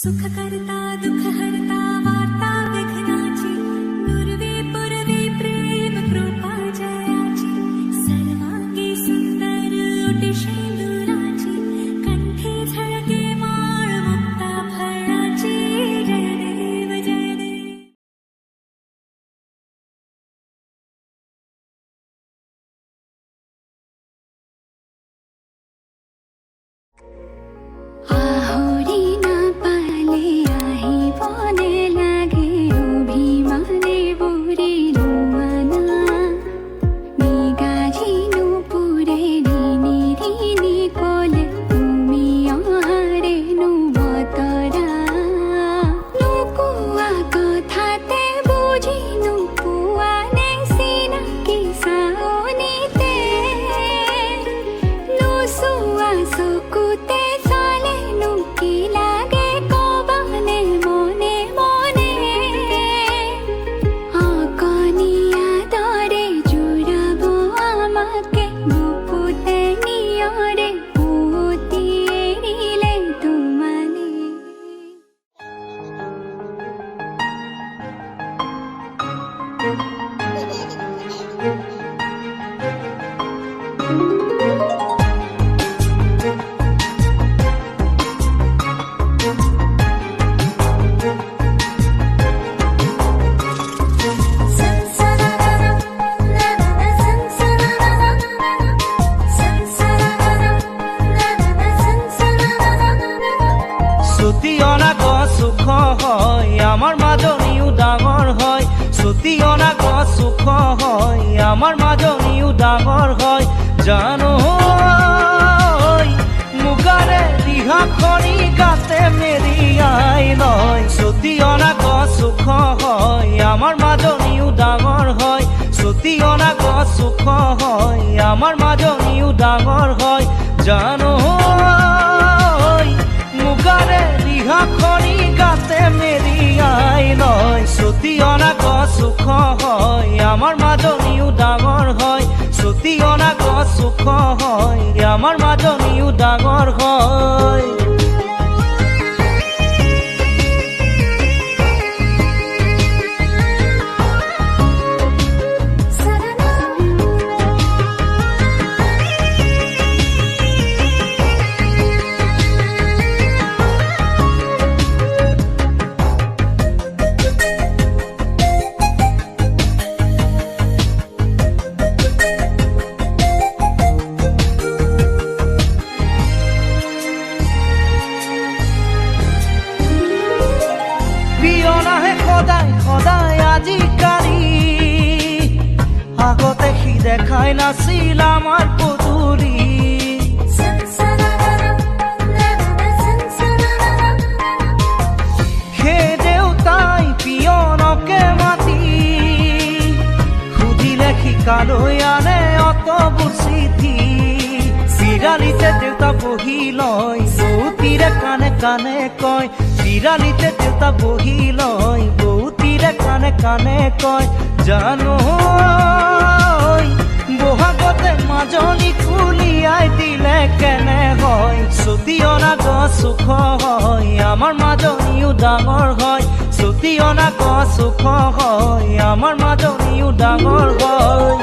सुख करता दुख हरता वार्ता विघ्नाची पूर्वे पूर्वे प्रेम कृपा जयाची सर्वांगी सुंदर ओटी शेंदुराची कंठी झळके माळ मुक्ता फळाची जय देव जय देव. आहोरी ना पाले आही बोले लागे उभी माने बुरी नुआना निगाजी नु पुरे रीनी रीनी कोले तुमी आहारे नु बतरा नुकुआ कथाते बुझी नुपुआने सीना किसाओनीते नुसुआ सुकुते আমার মাজনীও ডাঙৰ হয় ছুটি অনা গছ সুখ হয় আমাৰ মাজনীও ডাঙৰ হয় জানো মুগাৰে দিহাখনি গাতে মেৰিয়াই লয় ছুটি অনা গছ সুখ হয় আমাৰ মাজনীও ডাঙৰ হয় ছুটি অনা গছ সুখ হয় আমাৰ মাজনীও ডাঙৰ হয় জানো মুগাৰে দিহাখনি গাতে মেৰিয়াই লয় ছুটি অনা গছ সুখ হয় আমাৰ মাজনীও ডাঙৰ হয় ছুটি অনা গছ সুখ হয় আমাৰ মাজনীও ডাঙৰ হয়. সদায় আজিকালি আগতে সি দেখাই নাছিল আমাৰ পদূলি সেই দেউতাই পিয়নকে মাতি সুধিলে শিকালৈ আনে অতবোৰ চিঠি বিৰালিতে দেউতা বহি লয় বৌতিৰে কাণে কাণে কয় বিৰালিতে দেউতা বহি লয় বৌতিৰে কাণে কাণে কয় জানো বহাগতে মাজনী কুলিয়াই দিলে কেনে হয় ছুটি অনা গছ সুখ হয় আমাৰ মাজনীও ডাঙৰ হয় ছুটি অনা গছ সুখ হয় আমাৰ মাজনীও ডাঙৰ হয়.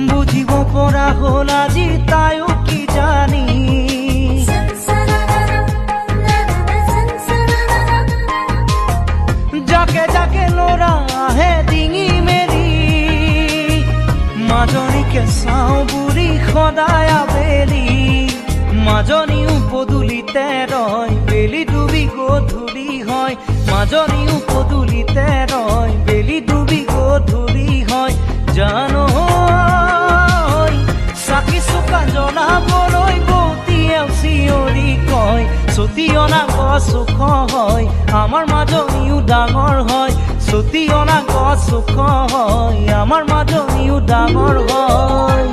বুঝিব পৰা হ'ল আজি তাইও কি জানি যাকে যাকে ল'ৰা আহে ডিঙি মেলি মাজনীকে চাওঁ বুঢ়ী সদায় আবেলি মাজনীও পদূলিতে ৰয় বেলি ডুবি গধূলি হয় মাজনীও পদূলিতে ৰয় বেলি ডুবি গধূলি হয় জানো চাকি চুকা জ্বলাবলৈ বৌতিয়ে চিঞৰি কয় ছুটি অনা গছ সুখ হয় আমাৰ মাজনীও ডাঙৰ হয় ছুটি অনা গছ ওখ হয় আমাৰ মাজনীও ডাঙৰ হয়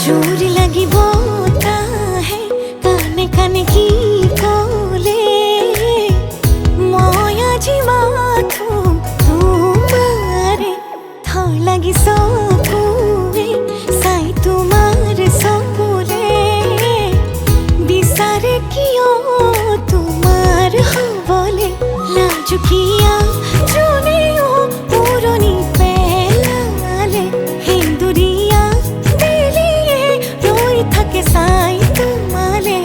जोर लगी बोता है काने काने की कोले माया जी माथू तुम्हारे था लगी सोकुए साई तुम्हार सोकुले बिसारे कियो तुम्हार हो बोले लाजू किया चुनियो पुरोनी पेलाले हिंदुरिया থাকে সাই তোমালে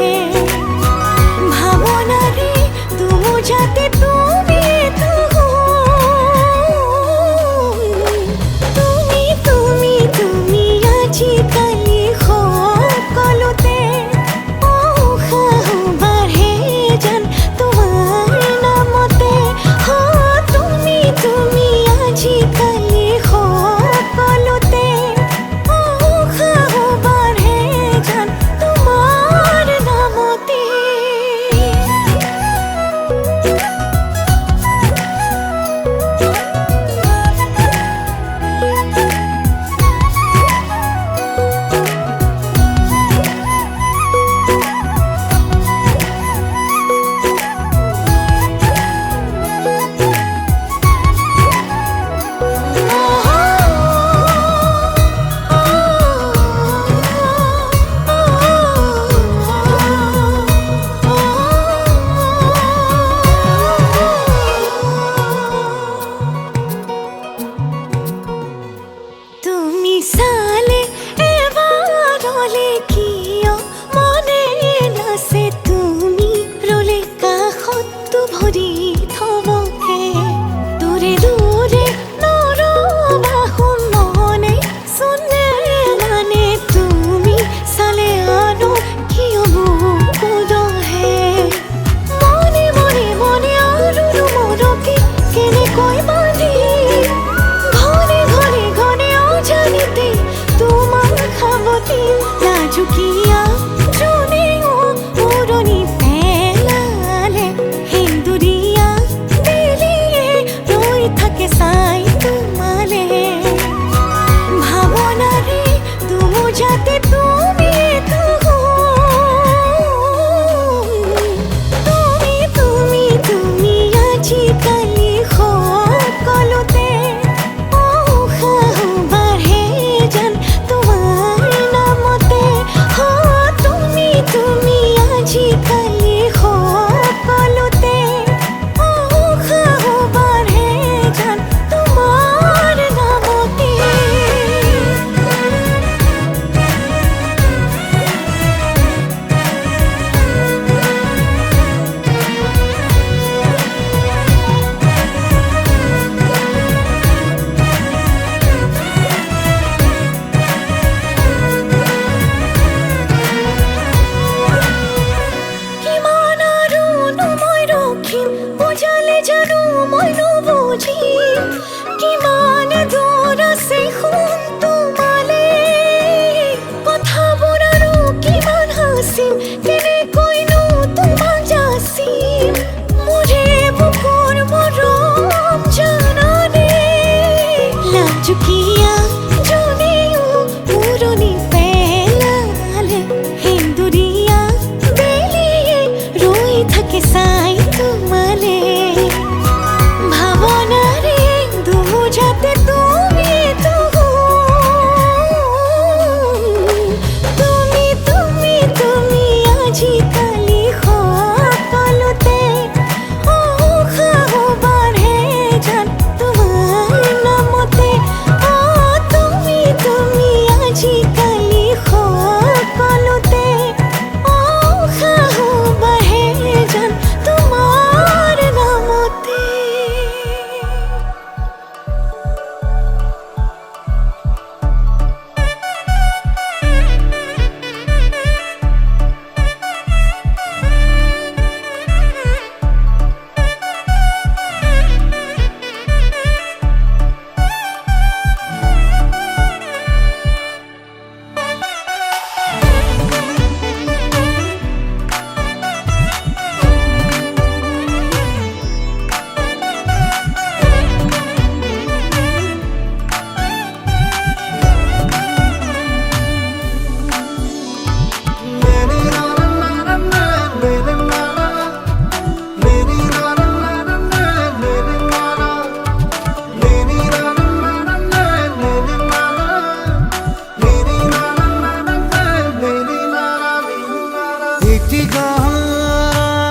এটি গান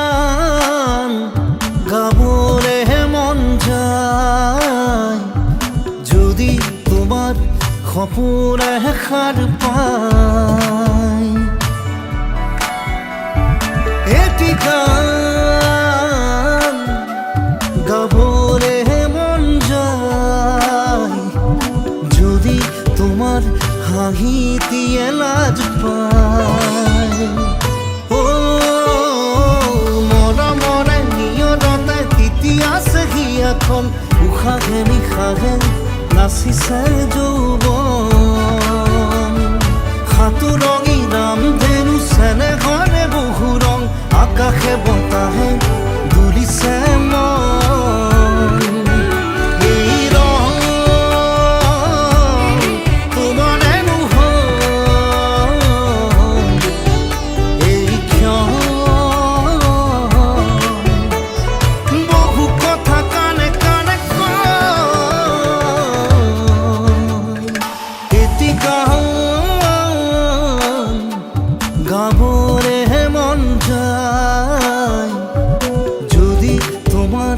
গাবলে মন যায় যদি তোমার খবর এখার পাই। এটি গান গাবলে মন যায় যদি তোমার হাঁহিতে লাজ পায়। ও মরা মরে নিয়রতে তিতিয়া সহি এখন উশাহে নিশাহে নাচিছে যৌৱন। সাঁতোৰঙী ৰামধেনু চেনেহৰে বহু ৰং আকাশে বতাহে দুলিছে মন। এই ৰং তোমাৰে নহয়, এই ক্ষণ বহু কথা কানে কানে কয়। এটি গান গাবলে মন যায় যদি তোমার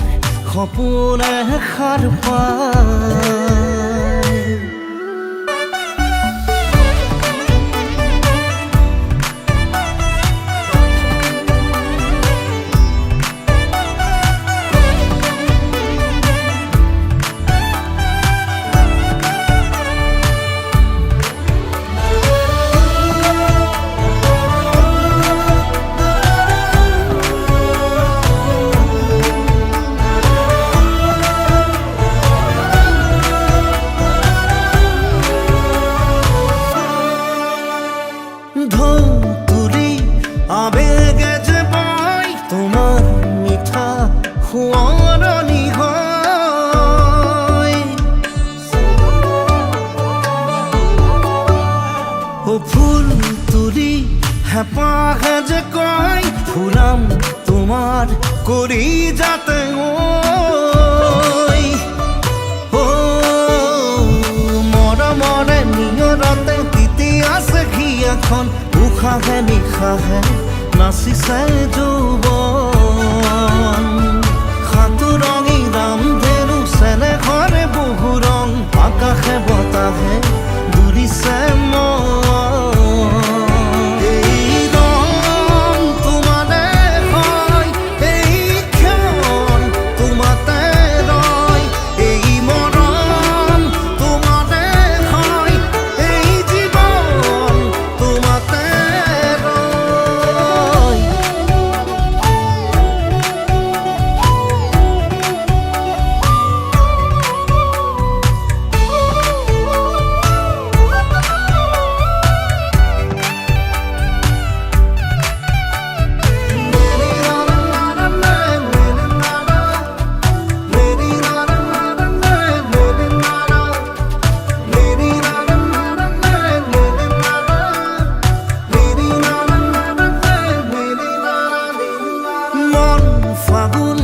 সপোন এষাৰ পায়। ঢৌ তুলি আবেগে যে বয় তোমাৰ মিঠা সোঁৱৰণি হয়। ও ফুল তুলি হেঁপাহে যে কয় ফুলাম তোমাৰ কৰি যাতে ও মৰমৰে নিয়ৰতে তিতিয়া সখী এখন উশাহে নিশাহে নাচিছে যৌৱন। সাঁতোৰঙী ৰামধেনু চেনেহৰে বহু ৰং আকাশে বতাহে দুলিছে মন। এই ৰং তোমাৰে হয়, এই ক্ষণ তোমাতে ৰয়, এই মৰম তোমাৰে হয়, এই জীৱন তোমাতে ৰয়। মন ফাগুন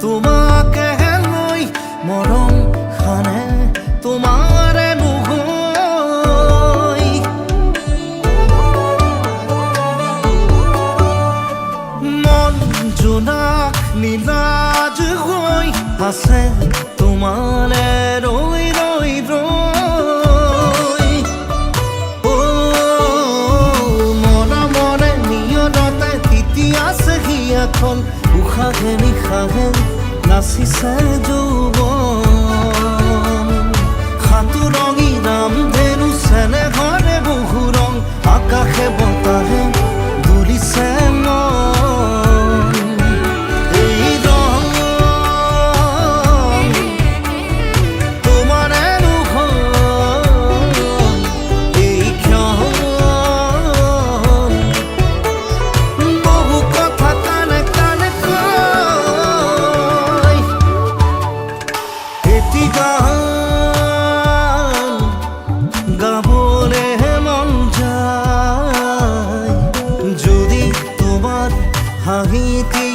তোমাকে লৈ মৰম খানে তোমাৰে নহয়। মন জোনাক নীলাজ হৈ আছে তোমালে ৰৈ ৰৈ ৰৈ। ও মৰমৰে নিয়ৰতে তিতিয়া সহি এখন উশাহে নিশাহে নাচিছে যৌৱন। সাঁতোৰঙী ৰামধেনু চেনেহৰে বহু ৰং আকাশে বতাহে দুলিছে মন। এই ৰং তোমাৰে নহয়, এই ক্ষণ বহু কথা কানে কানে কয়। এটি গান গাবলে মন যায় যদি তোমার হাঁহিতে